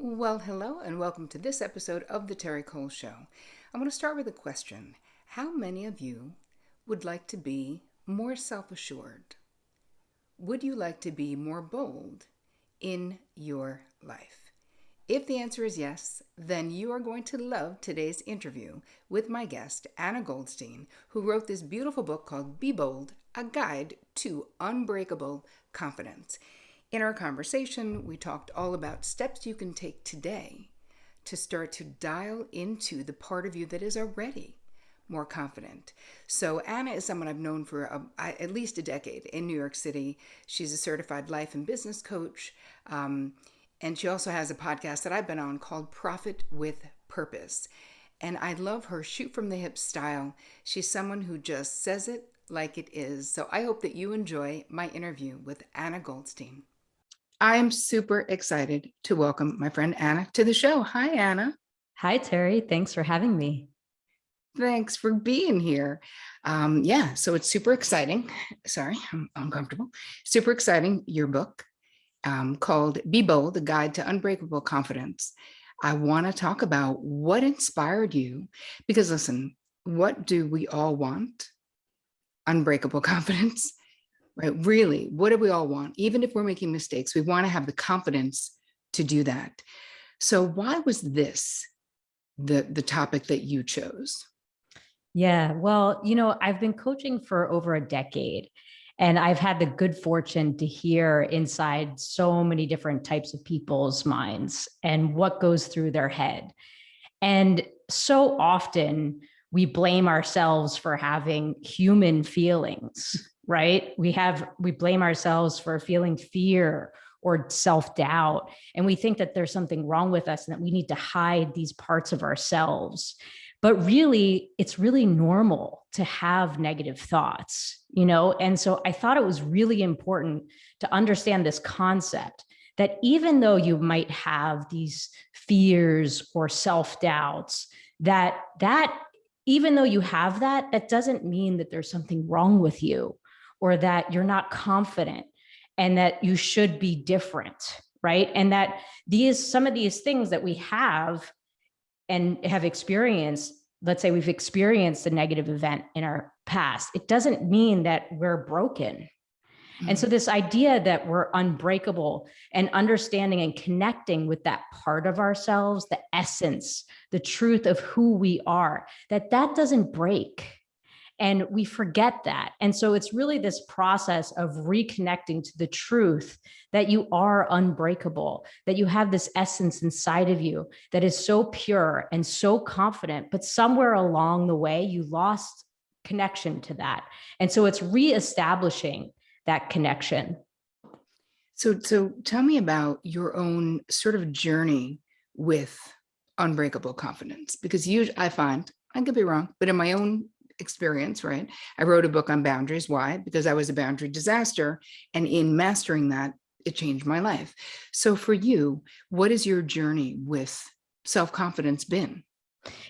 Well, hello and welcome to this episode of The Terri Cole Show. I'm going to start with a question. How many of you would like to be more self-assured? Would you like to be more bold in your life? If the answer is yes, then you are going to love today's interview with my guest, Anna Goldstein, who wrote this beautiful book called Be Bold, A Guide to Unbreakable Confidence. In our conversation, we talked all about steps you can take today to start to dial into the part of you that is already more confident. So Anna is someone I've known for at least a decade in New York City. She's a certified life and business coach. And she also has a podcast that I've been on called Profit with Purpose. And I love her shoot from the hip style. She's someone who just says it like it is. So I hope that you enjoy my interview with Anna Goldstein. I'm super excited to welcome my friend Anna to the show. Hi, Anna. Hi, Terri. Thanks for having me. Thanks for being here. So it's super exciting. Sorry, I'm uncomfortable. Super exciting, your book called Be Bold, A Guide to Unbreakable Confidence. I want to talk about what inspired you, because listen, what do we all want? Unbreakable confidence. Right? Really, what do we all want? Even if we're making mistakes, we want to have the confidence to do that. So why was this the topic that you chose? Yeah, well, I've been coaching for over a decade, and I've had the good fortune to hear inside so many different types of people's minds and what goes through their head. And so often we blame ourselves for having human feelings, right? We blame ourselves for feeling fear or self-doubt. And we think that there's something wrong with us and that we need to hide these parts of ourselves. But really, it's really normal to have negative thoughts, And so I thought it was really important to understand this concept that even though you might have these fears or self-doubts, that even though you have that, that doesn't mean that there's something wrong with you or that you're not confident and that you should be different, right? And that some of these things that we have and have experienced, let's say we've experienced a negative event in our past, it doesn't mean that we're broken. And so this idea that we're unbreakable and understanding and connecting with that part of ourselves, the essence, the truth of who we are, that doesn't break. And we forget that. And so it's really this process of reconnecting to the truth that you are unbreakable, that you have this essence inside of you that is so pure and so confident, but somewhere along the way, you lost connection to that. And so it's reestablishing that connection. So tell me about your own sort of journey with unbreakable confidence, because I find, I could be wrong, but in my own experience, right? I wrote a book on boundaries. Why? Because I was a boundary disaster. And in mastering that, it changed my life. So for you, what has your journey with self-confidence been?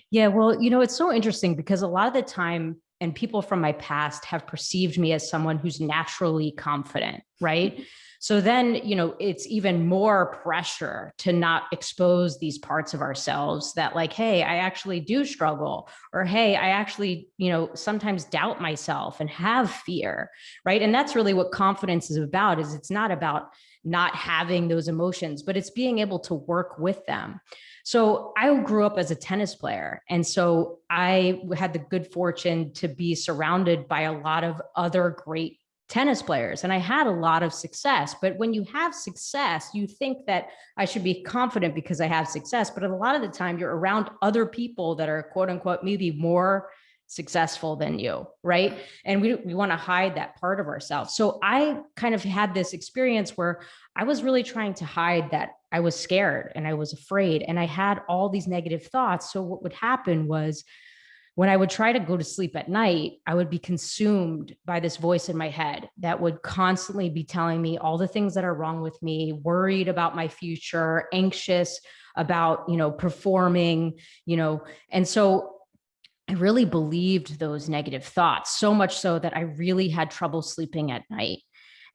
Yeah, well, it's so interesting because a lot of the time, and people from my past have perceived me as someone who's naturally confident, right? So then, it's even more pressure to not expose these parts of ourselves that like, hey, I actually do struggle, or hey, I actually, sometimes doubt myself and have fear, right? And that's really what confidence is about, is it's not about not having those emotions, but it's being able to work with them. So I grew up as a tennis player. And so I had the good fortune to be surrounded by a lot of other great tennis players. And I had a lot of success. But when you have success, you think that I should be confident because I have success. But a lot of the time you're around other people that are quote unquote, maybe more successful than you, right? And we want to hide that part of ourselves. So I kind of had this experience where I was really trying to hide that I was scared and I was afraid and I had all these negative thoughts. So what would happen was when I would try to go to sleep at night, I would be consumed by this voice in my head that would constantly be telling me all the things that are wrong with me, worried about my future, anxious about, performing, and so I really believed those negative thoughts, so much so that I really had trouble sleeping at night.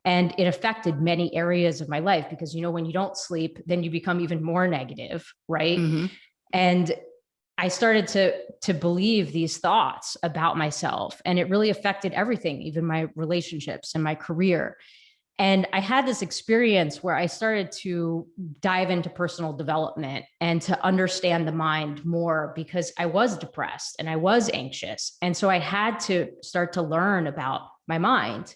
And it affected many areas of my life because, when you don't sleep, then you become even more negative, right? Mm-hmm. And I started to believe these thoughts about myself, and it really affected everything, even my relationships and my career. And I had this experience where I started to dive into personal development and to understand the mind more, because I was depressed and I was anxious. And so I had to start to learn about my mind.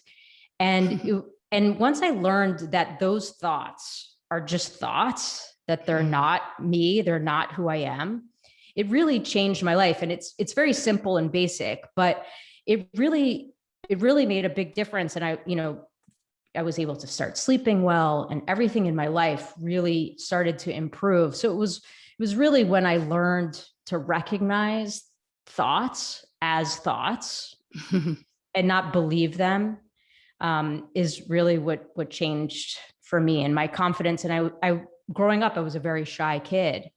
And and once I learned that those thoughts are just thoughts, that they're not me, they're not who I am, it really changed my life. And it's very simple and basic, but it really made a big difference. And I was able to start sleeping well, and everything in my life really started to improve. So it was really when I learned to recognize thoughts as thoughts and not believe them, is really what changed for me and my confidence. And I growing up, I was a very shy kid,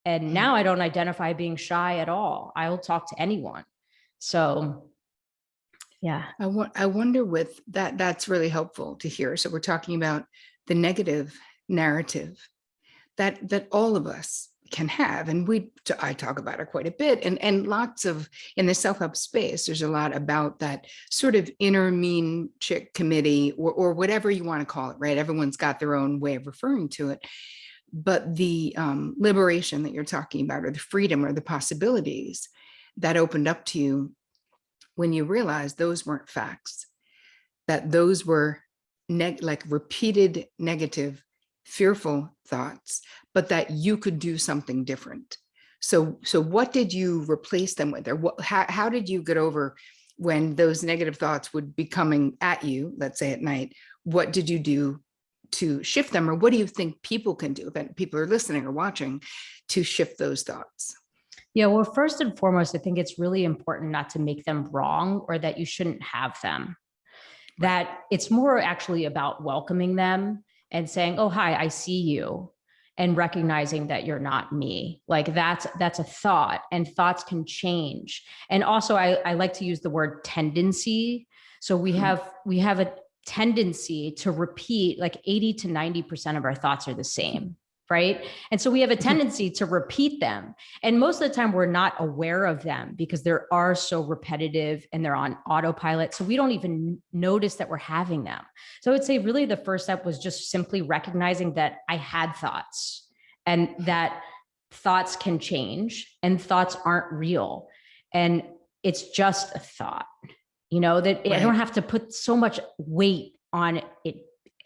and now I don't identify being shy at all. I'll talk to anyone. So yeah. I wonder with that, that's really helpful to hear. So we're talking about the negative narrative that all of us can have. And I talk about it quite a bit, and lots of, in the self-help space, there's a lot about that sort of inner mean chick committee, or whatever you want to call it, right? Everyone's got their own way of referring to it. But the liberation that you're talking about, or the freedom or the possibilities that opened up to you when you realized those weren't facts, that those were like repeated negative, fearful thoughts, but that you could do something different. So what did you replace them with? Or how did you get over when those negative thoughts would be coming at you, let's say at night? What did you do to shift them? Or what do you think people can do, if people are listening or watching, to shift those thoughts? Yeah, well, first and foremost, I think it's really important not to make them wrong, or that you shouldn't have them. Right. That it's more actually about welcoming them and saying, "Oh, hi, I see you," and recognizing that you're not me. Like that's a thought, and thoughts can change. And also, I like to use the word tendency. So we have a tendency to repeat, like 80 to 90% of our thoughts are the same. Right. And so we have a tendency to repeat them. And most of the time we're not aware of them because they are so repetitive and they're on autopilot. So we don't even notice that we're having them. So I would say really the first step was just simply recognizing that I had thoughts, and that thoughts can change and thoughts aren't real. And it's just a thought, that I don't Right. have to put so much weight on it.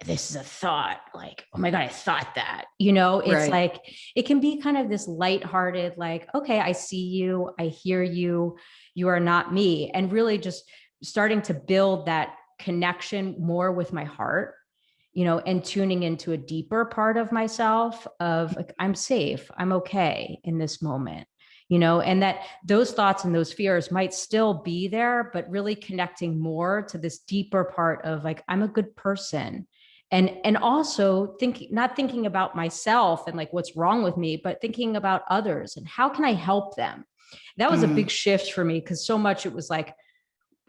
This is a thought, like, oh my God, I thought that, it's Right. like, it can be kind of this lighthearted, like, okay, I see you, I hear you, you are not me. And really just starting to build that connection more with my heart, and tuning into a deeper part of myself of like, I'm safe, I'm okay in this moment, and that those thoughts and those fears might still be there, but really connecting more to this deeper part of like, I'm a good person. And also not thinking about myself and like what's wrong with me, but thinking about others and how can I help them. That was a big shift for me, because so much it was like,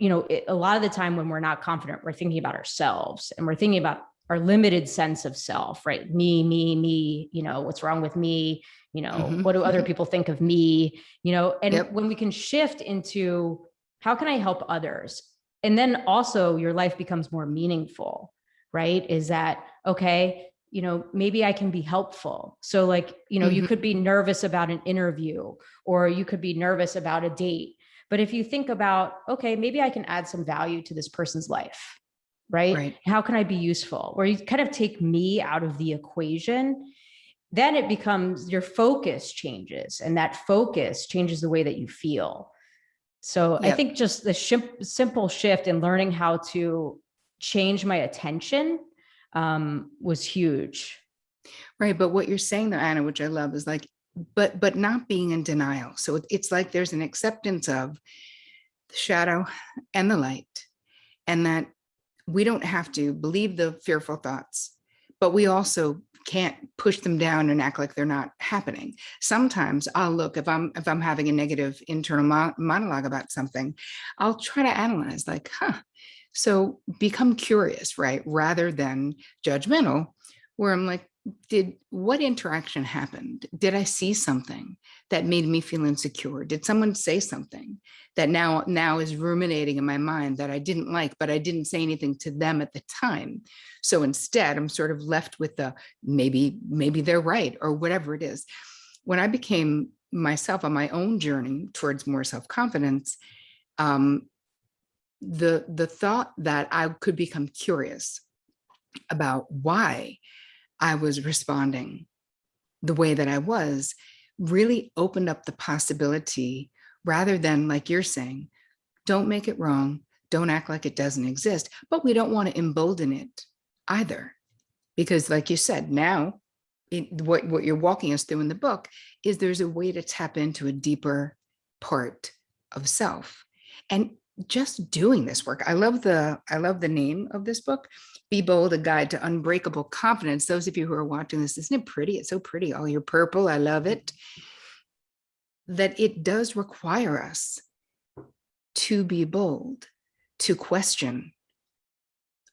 a lot of the time when we're not confident, we're thinking about ourselves and we're thinking about our limited sense of self, right? Me, what's wrong with me? What do other people think of me? And Yep. when we can shift into how can I help others? And then also your life becomes more meaningful, right? Is that, okay, maybe I can be helpful. So like, you could be nervous about an interview, or you could be nervous about a date. But if you think about, okay, maybe I can add some value to this person's life, right? Right. How can I be useful? Or you kind of take me out of the equation, then it becomes, your focus changes, and that focus changes the way that you feel. So I Yep. think just the simple shift in learning how to change my attention was huge. Right. But what you're saying though, Anna, which I love, is like, but not being in denial. So it's like there's an acceptance of the shadow and the light, and that we don't have to believe the fearful thoughts, but we also can't push them down and act like they're not happening. Sometimes I'll look, if I'm having a negative internal monologue about something, I'll try to analyze like, So become curious, right? Rather than judgmental, where I'm like, what interaction happened? Did I see something that made me feel insecure? Did someone say something that now is ruminating in my mind that I didn't like, but I didn't say anything to them at the time? So instead, I'm sort of left with the maybe they're right, or whatever it is. When I became myself on my own journey towards more self-confidence, um, the thought that I could become curious about why I was responding the way that I was really opened up the possibility, rather than, like you're saying, don't make it wrong, don't act like it doesn't exist, but we don't want to embolden it either. Because like you said, now what you're walking us through in the book is there's a way to tap into a deeper part of self. And just doing this work, I love the name of this book, Be Bold, A Guide to Unbreakable Confidence. Those of you who are watching this, isn't it pretty? It's so pretty, all your purple, I love it. That it does require us to be bold, to question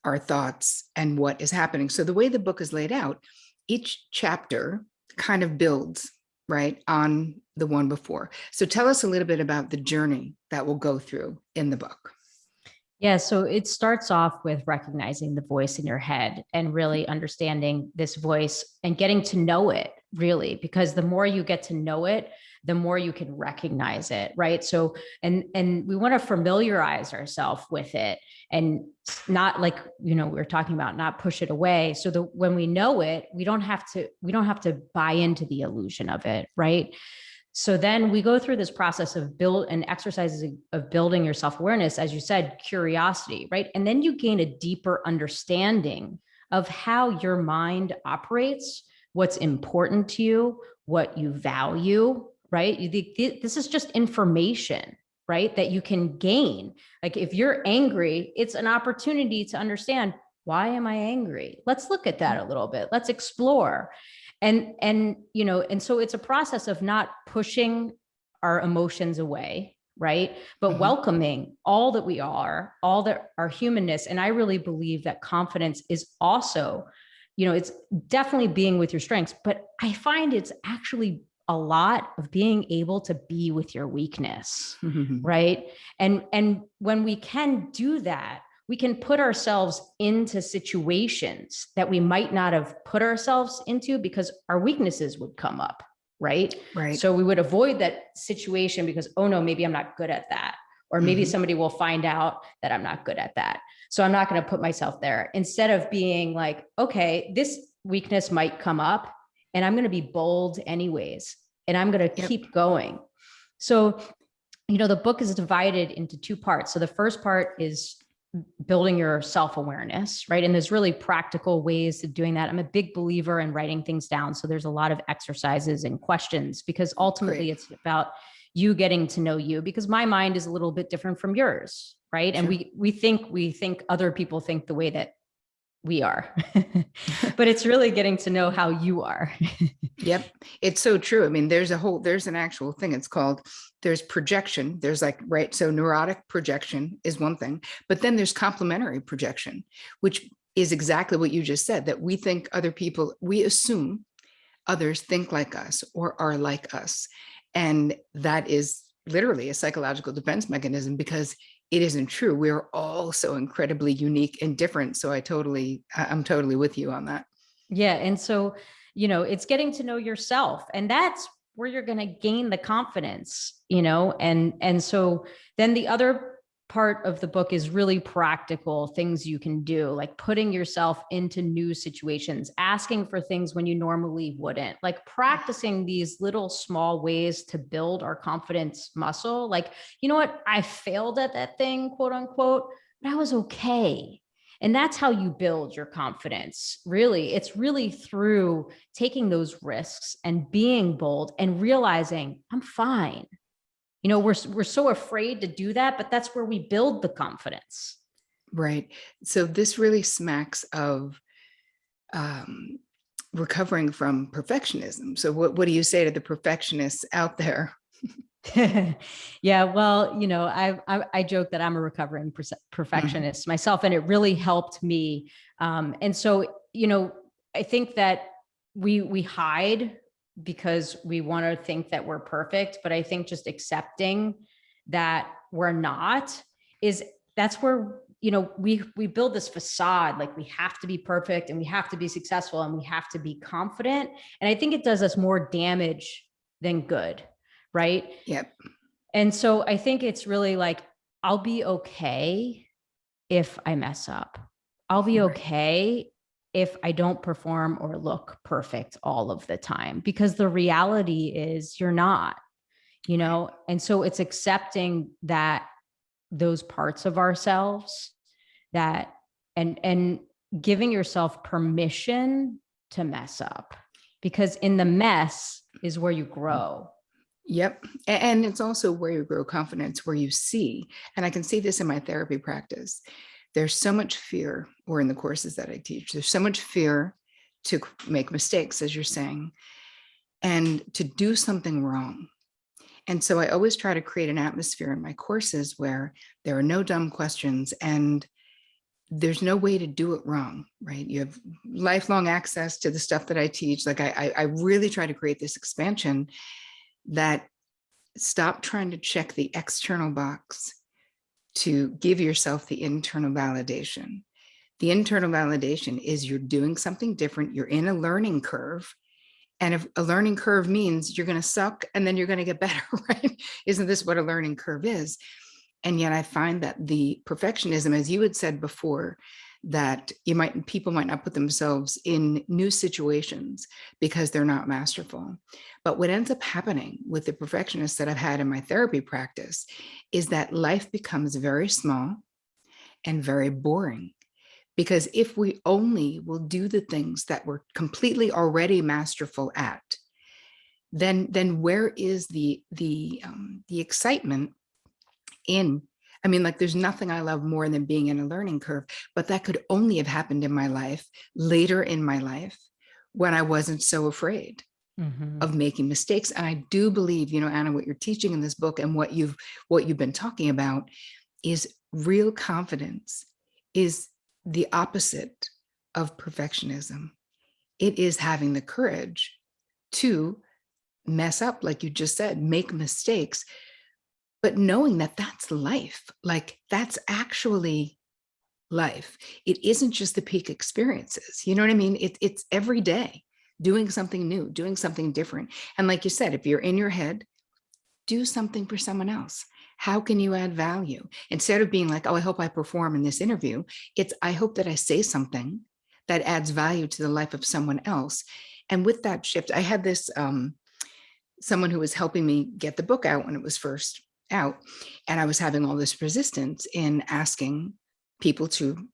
our thoughts and what is happening. So the way the book is laid out, each chapter kind of builds right on the one before. So tell us a little bit about the journey that we'll go through in the book. Yeah, so it starts off with recognizing the voice in your head and really understanding this voice and getting to know it, really, because the more you get to know it, the more you can recognize it, right? So, and we want to familiarize ourselves with it and not, like, we're talking about, not push it away. So when we know it, we don't have to buy into the illusion of it, right? So then we go through this process of exercises of building your self-awareness, as you said, curiosity, right? And then you gain a deeper understanding of how your mind operates, what's important to you, what you value, right? This is just information, right? That you can gain. Like if you're angry, it's an opportunity to understand, why am I angry? Let's look at that a little bit. Let's explore. And so it's a process of not pushing our emotions away, right? But welcoming all that we are, all that our humanness. And I really believe that confidence is also, it's definitely being with your strengths, but I find it's actually a lot of being able to be with your weakness, right? And when we can do that, we can put ourselves into situations that we might not have put ourselves into because our weaknesses would come up, right? Right. So we would avoid that situation because, oh no, maybe I'm not good at that. Or maybe somebody will find out that I'm not good at that. So I'm not going to put myself there. Instead of being like, okay, this weakness might come up and I'm going to be bold anyways. And I'm going to keep going. So, the book is divided into two parts. So the first part is building your self-awareness, right? And there's really practical ways of doing that. I'm a big believer in writing things down. So there's a lot of exercises and questions because ultimately it's about you getting to know you, because my mind is a little bit different from yours, right? And we think other people think the way that we are, but it's really getting to know how you are. Yep. It's so true. I mean, there's an actual thing. It's called, there's projection. There's like, right. So neurotic projection is one thing, but then there's complementary projection, which is exactly what you just said, that we think we assume others think like us or are like us. And that is literally a psychological defense mechanism because it isn't true. We're all so incredibly unique and different. So I'm totally with you on that. Yeah. And so, it's getting to know yourself, and that's where you're going to gain the confidence, and so then the other part of the book is really practical things you can do, like putting yourself into new situations, asking for things when you normally wouldn't, like practicing these little small ways to build our confidence muscle. Like, you know what? I failed at that thing, quote unquote, but I was okay. And that's how you build your confidence. Really, it's really through taking those risks and being bold and realizing I'm fine. We're so afraid to do that, but that's where we build the confidence. Right. So this really smacks of recovering from perfectionism. So what do you say to the perfectionists out there? Yeah, well, I joke that I'm a recovering Mhm. perfectionist myself, and it really helped me. And so, I think that we hide because we want to think that we're perfect, but I think just accepting that we're not is that's where we build this facade, like we have to be perfect and we have to be successful and we have to be confident, and I think it does us more damage than good, right? Yep. And so I think it's really like, I'll be okay if I mess up. I'll be Right. okay if I don't perform or look perfect all of the time, because the reality is you're not, Right. and so it's accepting that those parts of ourselves, that and giving yourself permission to mess up, because in the mess is where you grow. Yep. And it's also where you grow confidence, where you see, and I can see this in my therapy practice. There's so much fear, or in the courses that I teach, there's so much fear to make mistakes, as you're saying, and to do something wrong. And so I always try to create an atmosphere in my courses where there are no dumb questions and there's no way to do it wrong, right? You have lifelong access to the stuff that I teach. Like I really try to create this expansion that stop trying to check the external box to give yourself the internal validation. The internal validation is you're doing something different, you're in a learning curve. And if a learning curve means you're going to suck and then you're going to get better, right? Isn't this what a learning curve is? And yet I find that the perfectionism, as you had said before, that people might not put themselves in new situations because they're not masterful. But what ends up happening with the perfectionists that I've had in my therapy practice is that life becomes very small and very boring. Because if we only will do the things that we're completely already masterful at, then where is the excitement in? I mean, like, there's nothing I love more than being in a learning curve, but that could only have happened in my life, later in my life, when I wasn't so afraid Mm-hmm. of making mistakes. And I do believe, Anna, what you're teaching in this book and what you've been talking about is real confidence is the opposite of perfectionism. It is having the courage to mess up, like you just said, make mistakes, but knowing that that's life. Like, that's actually life. It isn't just the peak experiences. You know what I mean? It's every day doing something new, doing something different. And like you said, if you're in your head, do something for someone else. How can you add value? Instead of being like, oh, I hope I perform in this interview, it's, I hope that I say something that adds value to the life of someone else. And with that shift, I had this someone who was helping me get the book out when it was first out, and I was having all this resistance in asking people to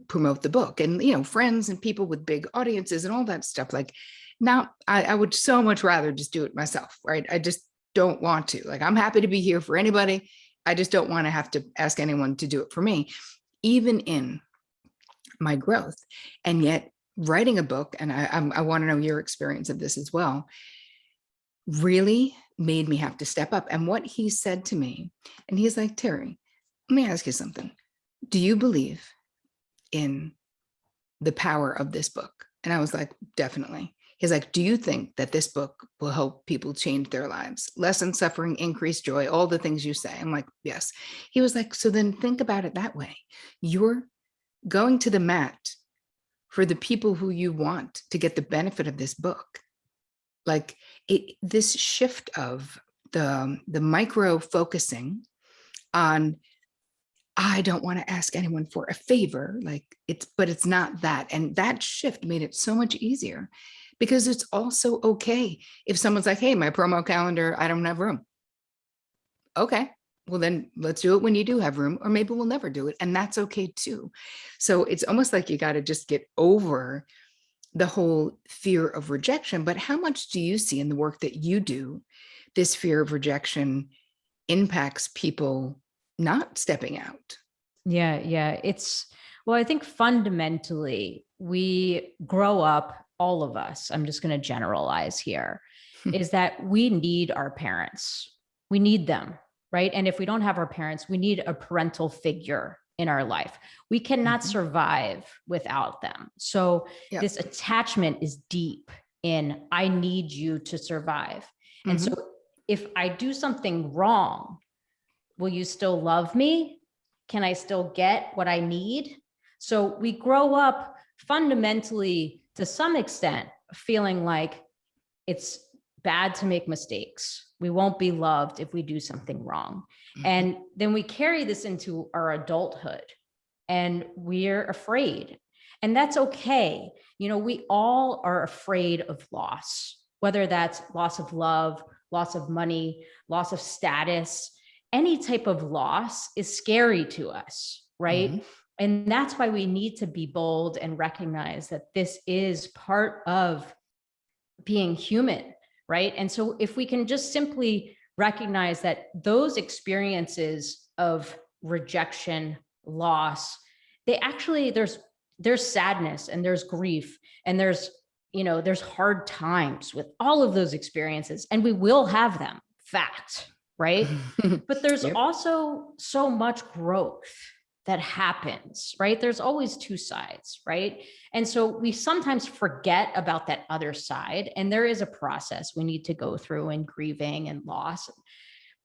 promote the book, and friends and people with big audiences and all that stuff. Like, now I would so much rather just do it myself, right? I just don't want to. Like, I'm happy to be here for anybody. I just don't want to have to ask anyone to do it for me, even in my growth. And yet, writing a book, and I want to know your experience of this as well, really made me have to step up. And what he said to me, and he's like, Terri, let me ask you something. Do you believe in the power of this book? And I was like, definitely. He's like, do you think that this book will help people change their lives? Lessen suffering, increase joy, all the things you say. I'm like, yes. He was like, so then think about it that way. You're going to the mat for the people who you want to get the benefit of this book. Like, this shift of the micro focusing on, I don't want to ask anyone for a favor, like, but it's not that. And that shift made it so much easier, because it's also okay if someone's like, hey, my promo calendar, I don't have room. Okay, well then let's do it when you do have room, or maybe we'll never do it, and that's okay too. So it's almost like you got to just get over the whole fear of rejection. But how much do you see in the work that you do, this fear of rejection impacts people not stepping out? Yeah. Well, I think fundamentally, we grow up, all of us, I'm just going to generalize here, is that we need our parents. we need them, right? And if we don't have our parents, we need a parental figure in our life. We cannot survive without them. So this attachment is deep in, I need you to survive. And so if I do something wrong, will you still love me? Can I still get what I need? So we grow up fundamentally, to some extent, feeling like it's bad to make mistakes. We won't be loved if we do something wrong. And then we carry this into our adulthood and we're afraid. And that's okay. You know, we all are afraid of loss, whether that's loss of love, loss of money, loss of status. Any type of loss is scary to us, right? And that's why we need to be bold and recognize that this is part of being human, right? And so if we can just simply recognize that those experiences of rejection, loss, they actually, there's sadness and there's grief and there's, you know, there's hard times with all of those experiences, and we will have them, fact, right? But there's also so much growth that happens, right? There's always two sides, right? And so we sometimes forget about that other side, and there is a process we need to go through in grieving and loss.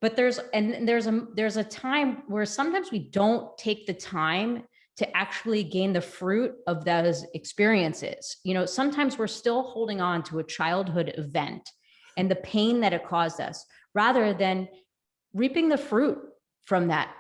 But there's a time where sometimes we don't take the time to actually gain the fruit of those experiences. You know, sometimes we're still holding on to a childhood event and the pain that it caused us, rather than reaping the fruit from that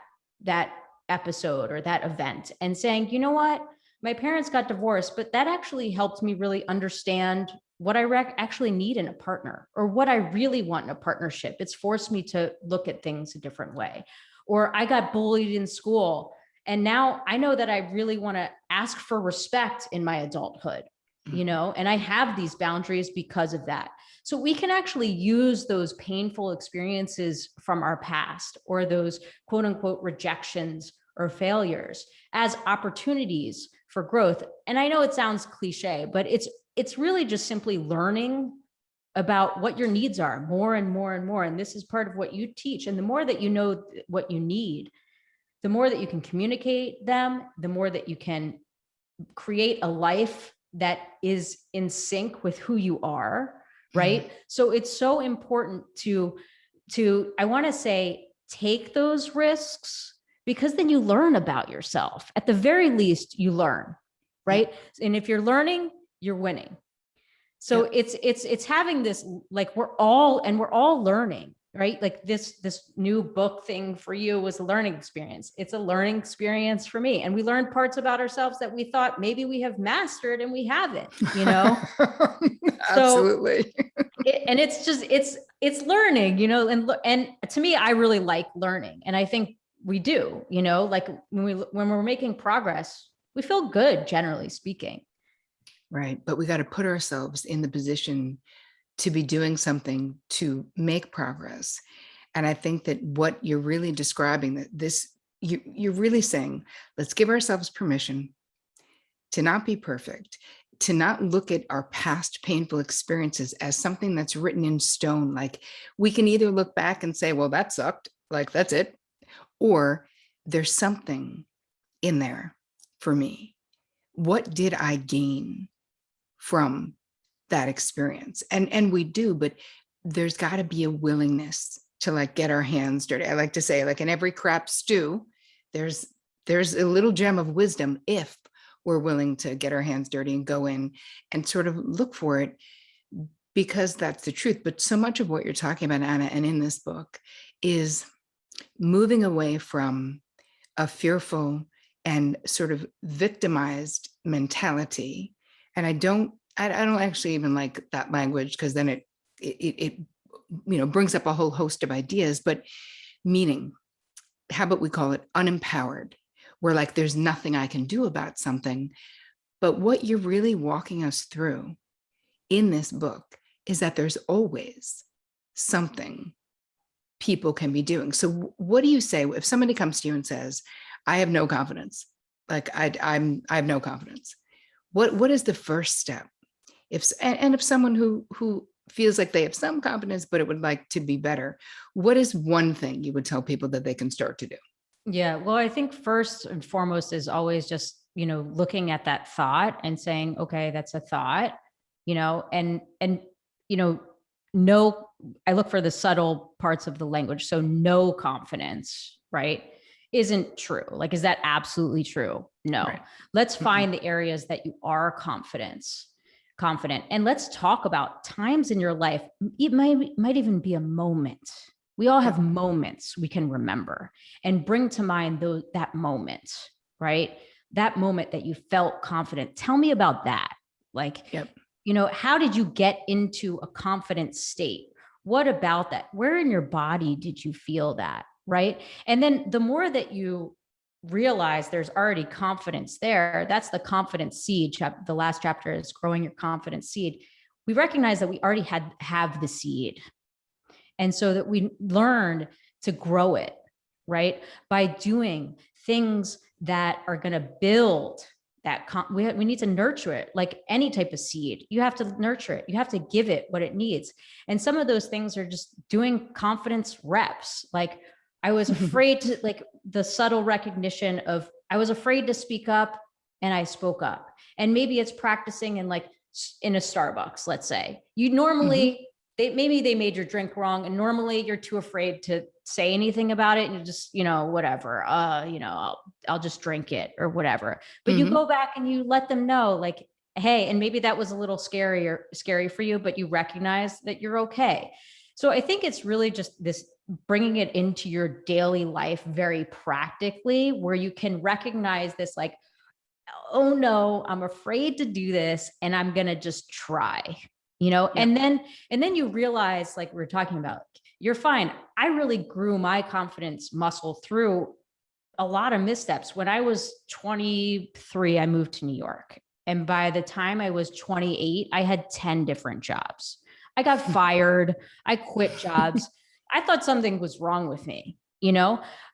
episode or that event and saying, you know what, my parents got divorced, but that actually helped me really understand what I actually need in a partner, or what I really want in a partnership. It's forced me to look at things a different way. Or I got bullied in school, and now I know that I really want to ask for respect in my adulthood, you know, and I have these boundaries because of that. So we can actually use those painful experiences from our past, or those quote unquote rejections or failures, as opportunities for growth. And I know it sounds cliche, but it's really just simply learning about what your needs are more and more and more. And this is part of what you teach. And the more that you know what you need, the more that you can communicate them, the more that you can create a life that is in sync with who you are, right? So it's so important to I want to say, take those risks, because then you learn about yourself. At the very least, you learn, right? And if you're learning, you're winning. So it's having this, like, we're all learning, right? Like this new book thing for you was a learning experience. It's a learning experience for me. And we learned parts about ourselves that we thought maybe we have mastered, and we haven't, you know? Absolutely. And it's just, it's learning, you know, and to me, I really like learning. And I think we do, you know, like when we're making progress, we feel good, generally speaking. Right. But we got to put ourselves in the position to be doing something to make progress. And I think that what you're really describing, that you're really saying, let's give ourselves permission to not be perfect, to not look at our past painful experiences as something that's written in stone. Like, we can either look back and say, well, that sucked, like that's it, or there's something in there for me. What did I gain from that experience? And we do, but there's got to be a willingness to, like, get our hands dirty. I like to say, like, in every crap stew, there's a little gem of wisdom, if we're willing to get our hands dirty and go in and sort of look for it, because that's the truth. But so much of what you're talking about, Anna, and in this book, is moving away from a fearful and sort of victimized mentality. And I don't actually even like that language, because then it you know, brings up a whole host of ideas. But meaning, how about we call it unempowered, where, like, there's nothing I can do about something. But what you're really walking us through in this book is that there's always something people can be doing. So what do you say if somebody comes to you and says, I have no confidence, like I have no confidence? What is the first step? If someone who feels like they have some confidence, but it would like to be better. What is one thing you would tell people that they can start to do? Yeah. Well, I think first and foremost is always just, looking at that thought and saying, okay, that's a thought, and, you know, no, I look for the subtle parts of the language. So no confidence, right, isn't true. Like, is that absolutely true? No. Right. Let's Mm-mm. find the areas that you are confident. And let's talk about times in your life. It might even be a moment. We all have Yep. moments we can remember and bring to mind that moment, right? That moment that you felt confident. Tell me about that. Like, Yep. how did you get into a confident state? What about that? Where in your body did you feel that? Right. And then the more that you realize there's already confidence there, that's the confidence seed. The last chapter is growing your confidence seed. We recognize that we already have the seed. And so that we learned to grow it, right? By doing things that are going to build that. We need to nurture it like any type of seed. You have to nurture it. You have to give it what it needs. And some of those things are just doing confidence reps. Like, I was afraid to, like, the subtle recognition of, I was afraid to speak up and I spoke up. And maybe it's practicing in, like, in a Starbucks, let's say. You normally, maybe they made your drink wrong, and normally you're too afraid to say anything about it, and you just, whatever, I'll just drink it or whatever. But you go back and you let them know, like, hey, and maybe that was a little scary for you, but you recognize that you're okay. So I think it's really just this bringing it into your daily life very practically, where you can recognize this, like, oh no, I'm afraid to do this, and I'm going to just try. Yep. And then you realize, like we're talking about, you're fine. I really grew my confidence muscle through a lot of missteps. When I was 23, I moved to New York. And by the time I was 28, I had 10 different jobs. I got fired. I quit jobs. I thought something was wrong with me,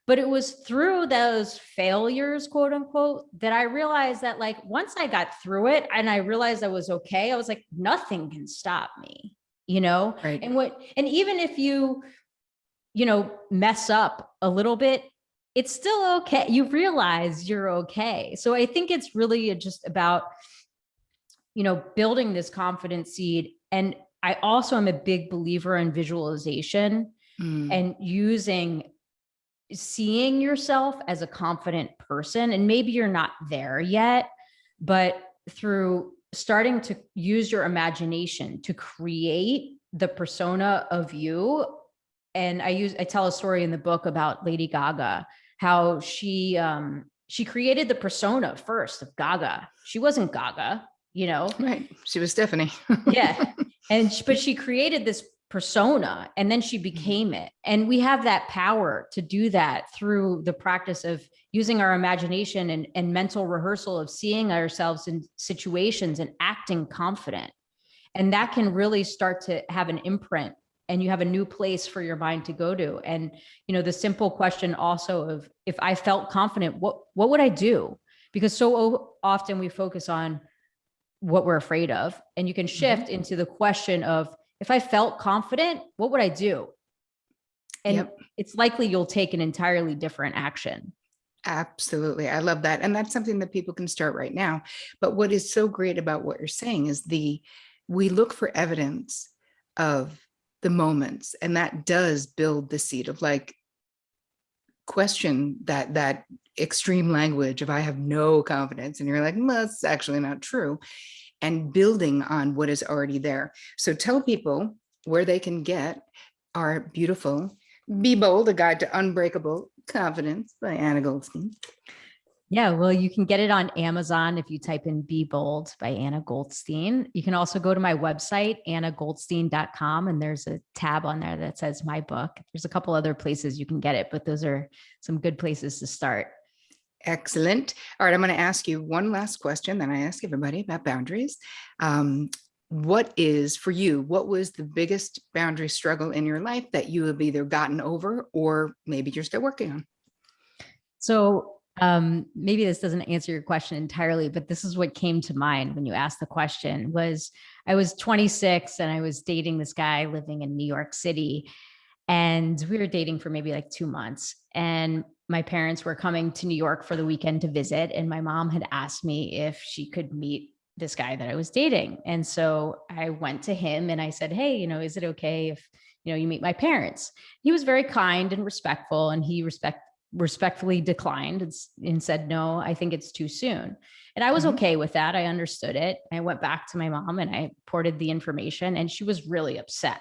but it was through those failures, quote unquote, that I realized that, like, once I got through it and I realized I was okay, I was like, nothing can stop me, Right. and even if you mess up a little bit, it's still okay. You realize you're okay. So I think it's really just about, building this confidence seed. And I also am a big believer in visualization and seeing yourself as a confident person. And maybe you're not there yet, but through starting to use your imagination to create the persona of you. And I tell a story in the book about Lady Gaga, how she created the persona first of Gaga. She wasn't Gaga, Right. She was Stephanie. Yeah. But she created this persona, and then she became it. And we have that power to do that through the practice of using our imagination and mental rehearsal of seeing ourselves in situations and acting confident. And that can really start to have an imprint, and you have a new place for your mind to go to. And, the simple question also of, if I felt confident, what would I do? Because so often we focus on what we're afraid of, and you can shift into the question of, if I felt confident, what would I do? And it's likely you'll take an entirely different action. Absolutely. I love that. And that's something that people can start right now. But what is so great about what you're saying is we look for evidence of the moments, and that does build the seed of, like, question that extreme language of, I have no confidence. And you're like, well, that's actually not true. And building on what is already there. So tell people where they can get our beautiful Be Bold, a guide to unbreakable confidence by Anna Goldstein. Yeah, well, you can get it on Amazon if you type in Be Bold by Anna Goldstein. You can also go to my website, annagoldstein.com, and there's a tab on there that says my book. There's a couple other places you can get it, but those are some good places to start. Excellent. All right, I'm going to ask you one last question that I ask everybody about boundaries. What is, for you, what was the biggest boundary struggle in your life that you have either gotten over or maybe you're still working on? So Maybe this doesn't answer your question entirely, but this is what came to mind when you asked the question. Was I was 26 and I was dating this guy living in New York City, and we were dating for maybe like 2 months. And my parents were coming to New York for the weekend to visit, and my mom had asked me if she could meet this guy that I was dating. And so I went to him and I said, "Hey, is it okay if you meet my parents?" He was very kind and respectful, and he respectfully declined and said, "No, I think it's too soon." And I was okay with that. I understood it. I went back to my mom and I reported the information, and she was really upset.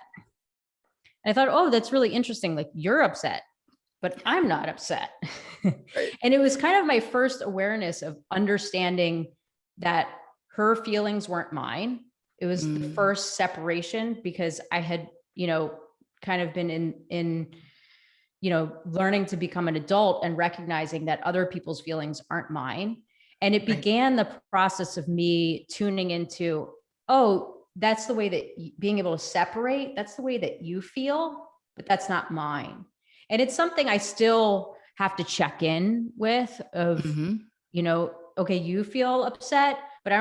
And I thought, oh, that's really interesting. Like, you're upset, but I'm not upset. Right. And it was kind of my first awareness of understanding that her feelings weren't mine. It was the first separation, because I had, kind of been in learning to become an adult and recognizing that other people's feelings aren't mine. And it began the process of me tuning into, oh, that's the way that being able to separate, that's the way that you feel, but that's not mine. And it's something I still have to check in with of, okay, you feel upset, but I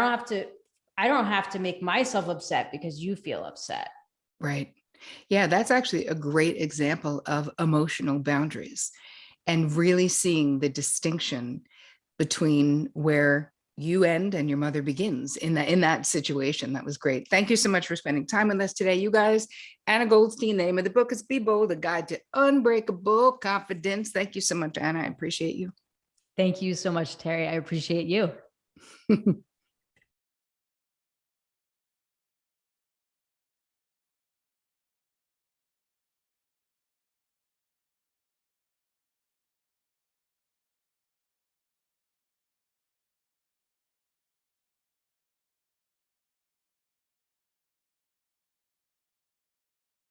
don't have to make myself upset because you feel upset. Right. Yeah, that's actually a great example of emotional boundaries and really seeing the distinction between where you end and your mother begins in that situation. That was great. Thank you so much for spending time with us today, you guys. Anna Goldstein, the name of the book is Be Bold, a guide to unbreakable confidence. Thank you so much, Anna. I appreciate you. Thank you so much, Terri. I appreciate you.